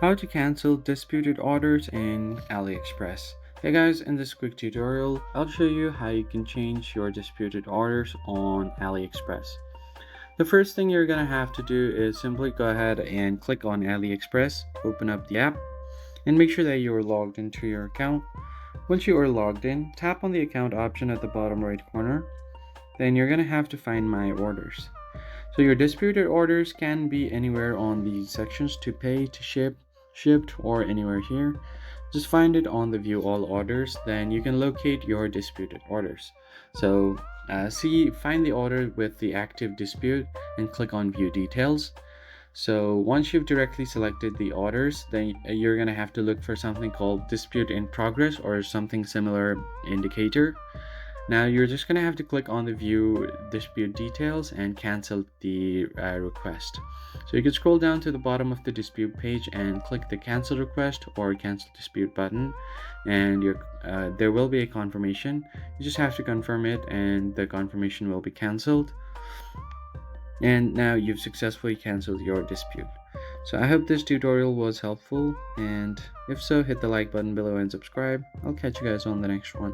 How to cancel disputed orders in AliExpress. Hey guys, in this quick tutorial, I'll show you how you can change your disputed orders on AliExpress. The first thing you're gonna have to do is simply go ahead and click on AliExpress, open up the app, and make sure that you're logged into your account. Once you are logged in, tap on the account option at the bottom right corner. Then you're gonna have to find My Orders. So your disputed orders can be anywhere on the sections to pay, to ship, shipped, or anywhere here. Just find it on the view all orders, then you can locate your disputed orders. So find the order with the active dispute and click on view details. So once you've directly selected the orders, then you're gonna have to look for something called dispute in progress or something similar indicator. Now you're just going to have to click on the view dispute details and cancel the request. So you can scroll down to the bottom of the dispute page and click the cancel request or cancel dispute button, and there will be a confirmation. You just have to confirm it and the confirmation will be canceled. And now you've successfully canceled your dispute. So I hope this tutorial was helpful, and if so, hit the like button below and subscribe. I'll catch you guys on the next one.